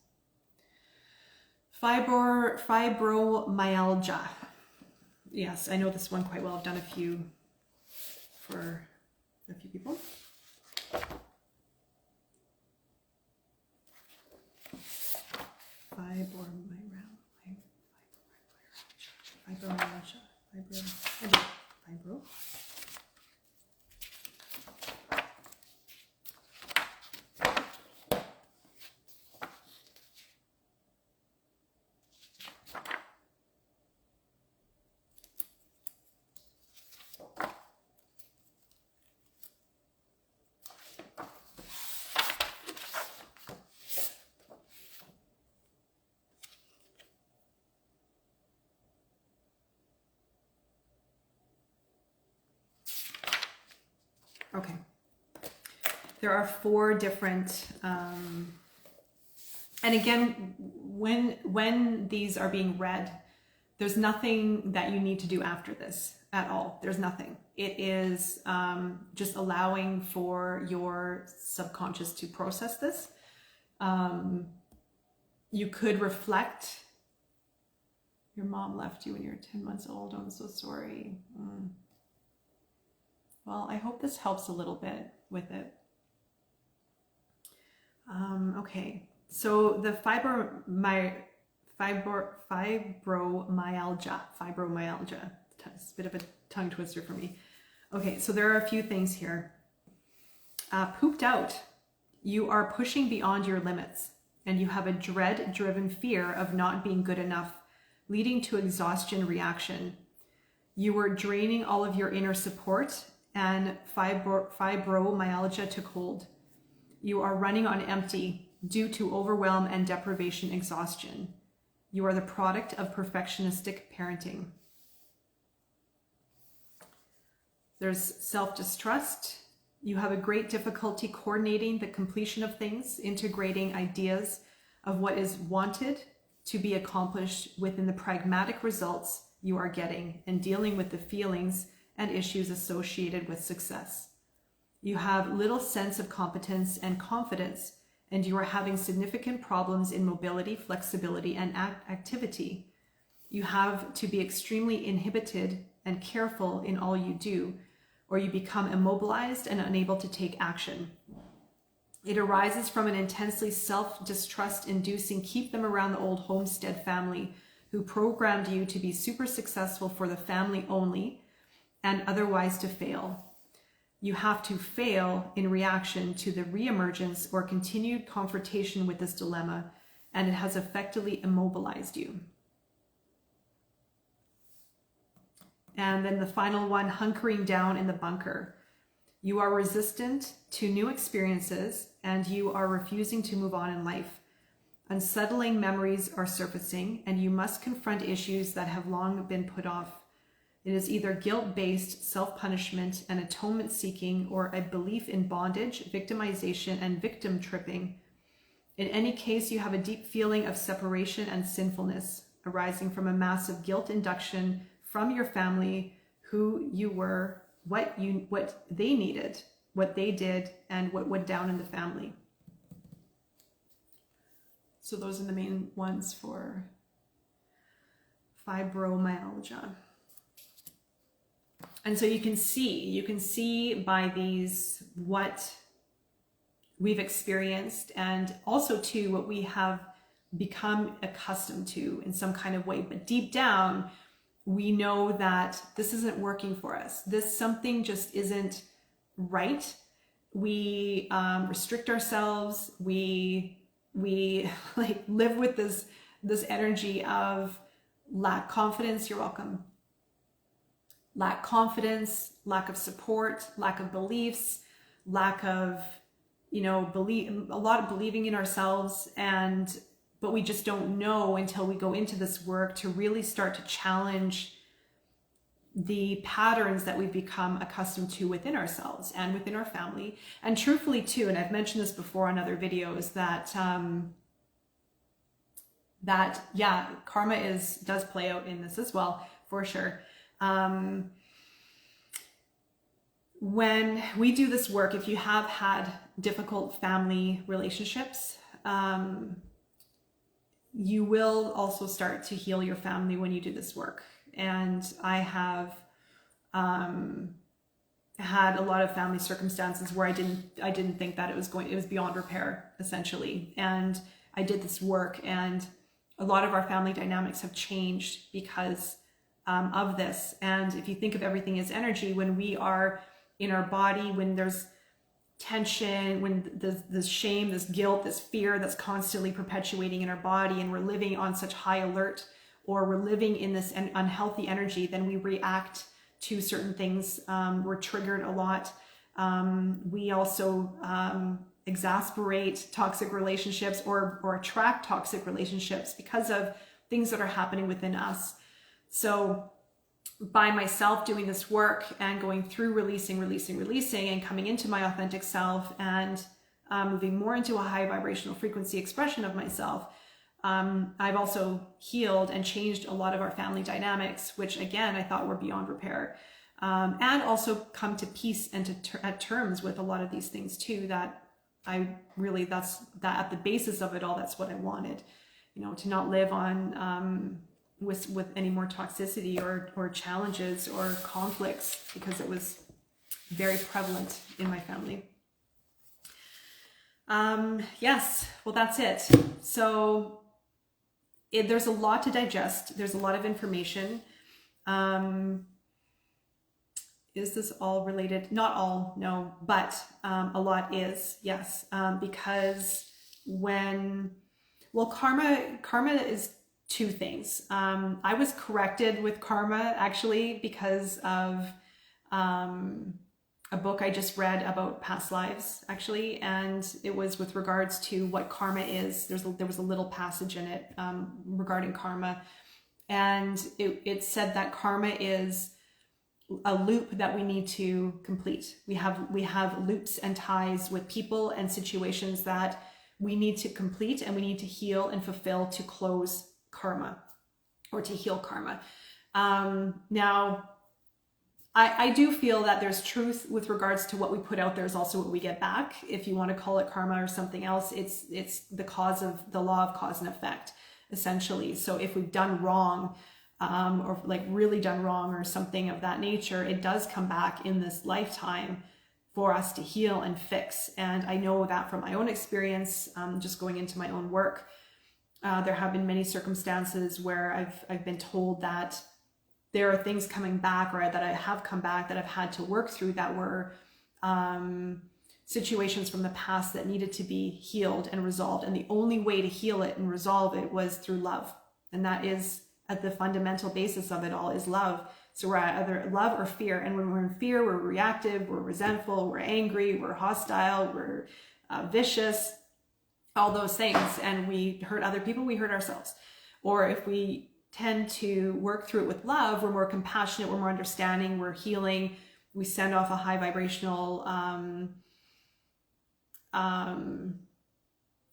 Fibromyalgia. Yes, I know this one quite well. I've done a few for a few people. Fibromyalgia. Fibro. Okay. There are 4 different, and again, when these are being read, there's nothing that you need to do after this at all. There's nothing. It is just allowing for your subconscious to process this. You could reflect. Your mom left you when you were 10 months old. I'm so sorry. Well, I hope this helps a little bit with it. Okay, so the fibromyalgia, it's a bit of a tongue twister for me. Okay, so there are a few things here. Pooped out. You are pushing beyond your limits, and you have a dread-driven fear of not being good enough, leading to exhaustion reaction. You were draining all of your inner support, and fibromyalgia took hold. You are running on empty due to overwhelm and deprivation exhaustion. You are the product of perfectionistic parenting. There's self-distrust. You have a great difficulty coordinating the completion of things, integrating ideas of what is wanted to be accomplished within the pragmatic results you are getting, and dealing with the feelings and issues associated with success. You have little sense of competence and confidence, and you are having significant problems in mobility, flexibility, and activity. You have to be extremely inhibited and careful in all you do, or you become immobilized and unable to take action. It arises from an intensely self-distrust inducing keep them around the old homestead family who programmed you to be super successful for the family only and otherwise to fail. You have to fail in reaction to the reemergence or continued confrontation with this dilemma, and it has effectively immobilized you. And then the final one, hunkering down in the bunker. You are resistant to new experiences and you are refusing to move on in life. Unsettling memories are surfacing and you must confront issues that have long been put off. It is either guilt-based self-punishment and atonement seeking or a belief in bondage, victimization, and victim tripping. In any case, you have a deep feeling of separation and sinfulness arising from a massive guilt induction from your family, who you were, what they needed, what they did, and what went down in the family. So those are the main ones for fibromyalgia. And so you can see by these what we've experienced, and also too what we have become accustomed to in some kind of way. But deep down, we know that this isn't working for us. Something just isn't right. We restrict ourselves. We like live with this energy of lack confidence. You're welcome. Lack confidence, lack of support, lack of beliefs, lack of, you know, a lot of believing in ourselves, but we just don't know until we go into this work to really start to challenge the patterns that we've become accustomed to within ourselves and within our family. And truthfully too, and I've mentioned this before on other videos, that yeah, karma does play out in this as well, for sure. When we do this work, if you have had difficult family relationships, you will also start to heal your family when you do this work. And I have had a lot of family circumstances where I didn't think that it was beyond repair, essentially. And I did this work, and a lot of our family dynamics have changed because of this. And if you think of everything as energy, when we are in our body, when there's tension, when this shame, this guilt, this fear that's constantly perpetuating in our body, and we're living on such high alert, or we're living in this unhealthy energy, then we react to certain things. We're triggered a lot. We also exasperate toxic relationships or attract toxic relationships because of things that are happening within us. So by myself doing this work and going through releasing and coming into my authentic self, and moving more into a high vibrational frequency expression of myself, I've also healed and changed a lot of our family dynamics, which again, I thought were beyond repair. And also come to peace and at terms with a lot of these things too, that that's at the basis of it all, that's what I wanted, you know, to not live on, with any more toxicity or challenges or conflicts, because it was very prevalent in my family. Yes, well, that's it. So there's a lot to digest. There's a lot of information. Is this all related? Not all, no, but a lot is, yes. Because karma is two things. I was corrected with karma actually because of a book I just read about past lives, actually, and it was with regards to what karma is. There was a little passage in it regarding karma, and it said that karma is a loop that we need to complete. We have loops and ties with people and situations that we need to complete, and we need to heal and fulfill to close karma, or to heal karma. Now, I do feel that there's truth with regards to what we put out there is also what we get back. If you want to call it karma or something else, it's the law of cause and effect, essentially. So if we've done wrong, or like really done wrong or something of that nature, it does come back in this lifetime for us to heal and fix. And I know that from my own experience, just going into my own work, there have been many circumstances where I've been told that there are things coming back, or that I have come back, that I've had to work through, that were situations from the past that needed to be healed and resolved. And the only way to heal it and resolve it was through love. And that is at the fundamental basis of it all, is love. So we're at either love or fear. And when we're in fear, we're reactive, we're resentful, we're angry, we're hostile, we're vicious, all those things. And we hurt other people, we hurt ourselves. Or if we tend to work through it with love, we're more compassionate, we're more understanding, we're healing, we send off a high vibrational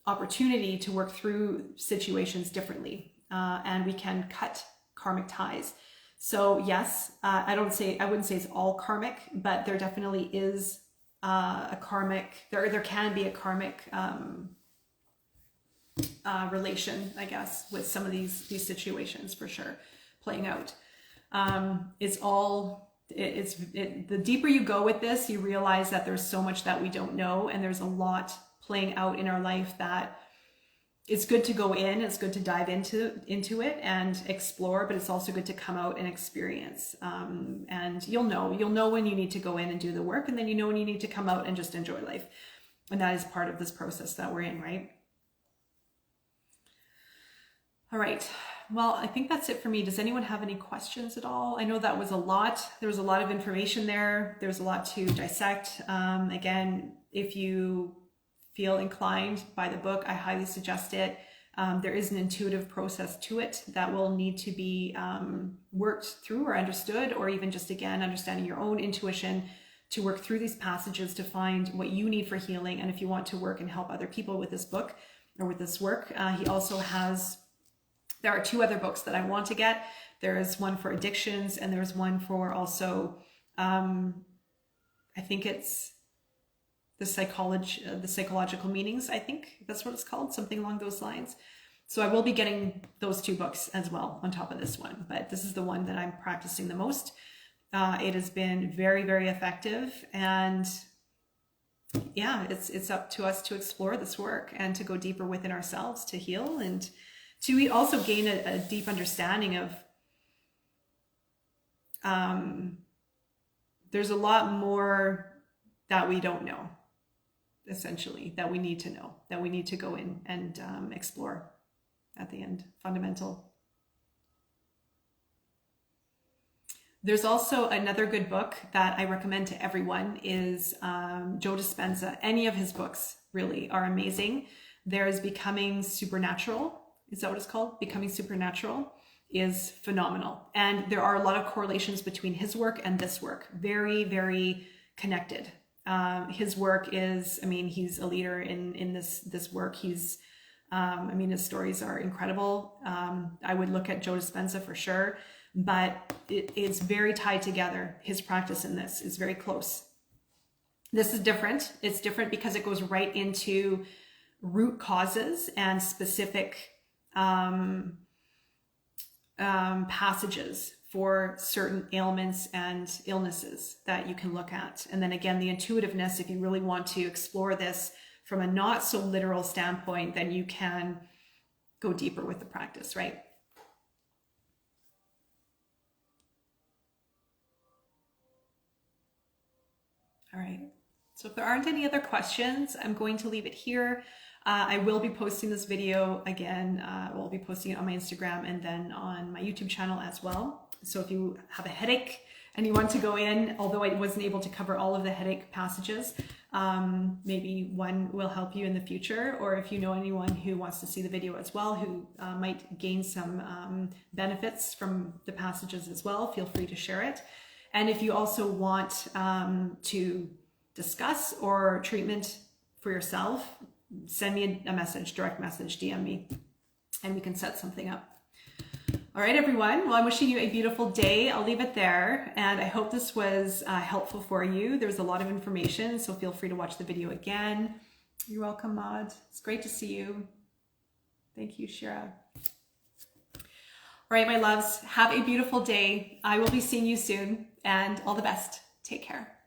opportunity to work through situations differently, and we can cut karmic ties. So yes, I wouldn't say it's all karmic, but there definitely is a karmic, there can be a karmic relation, I guess, with some of these situations, for sure, playing out. The deeper you go with this, you realize that there's so much that we don't know, and there's a lot playing out in our life that it's good to go in, it's good to dive into it and explore, but it's also good to come out and experience. And you'll know when you need to go in and do the work, and then you know when you need to come out and just enjoy life. And that is part of this process that we're in, right? All right. Well, I think that's it for me. Does anyone have any questions at all? I know that was a lot. There was a lot of information there. There's a lot to dissect. Again, if you feel inclined by the book, I highly suggest it. There is an intuitive process to it that will need to be worked through or understood, or even just, again, understanding your own intuition to work through these passages to find what you need for healing. And if you want to work and help other people with this book or with this work, he also has, there are 2 other books that I want to get. There is one for addictions, and there's one for also, I think it's the psychological meanings. I think that's what it's called, something along those lines. So I will be getting those 2 books as well on top of this one, but this is the one that I'm practicing the most. It has been very, very effective, and yeah, it's up to us to explore this work and to go deeper within ourselves, to heal, and to also gain a deep understanding of there's a lot more that we don't know, essentially, that we need to know, that we need to go in and explore at the end. Fundamental. There's also another good book that I recommend to everyone is Joe Dispenza. Any of his books really are amazing. There's Becoming Supernatural. Is that what it's called? Becoming Supernatural is phenomenal. And there are a lot of correlations between his work and this work. Very, very connected. His work is, I mean, he's a leader in this work. He's, I mean, his stories are incredible. I would look at Joe Dispenza for sure, but it's very tied together. His practice in this is very close. This is different. It's different because it goes right into root causes and specific passages for certain ailments and illnesses that you can look at. And then again, the intuitiveness, if you really want to explore this from a not so literal standpoint, then you can go deeper with the practice, right? All right. So if there aren't any other questions, I'm going to leave it here. I will be posting this video again. We'll be posting it on my Instagram and then on my YouTube channel as well. So if you have a headache and you want to go in, although I wasn't able to cover all of the headache passages, maybe one will help you in the future. Or if you know anyone who wants to see the video as well, who might gain some benefits from the passages as well, feel free to share it. And if you also want to discuss or treatment for yourself, send me a message, direct message, DM me, and we can set something up. All right, everyone. Well, I'm wishing you a beautiful day. I'll leave it there. And I hope this was helpful for you. There's a lot of information, so feel free to watch the video again. You're welcome, Maud. It's great to see you. Thank you, Shira. All right, my loves, have a beautiful day. I will be seeing you soon, and all the best. Take care.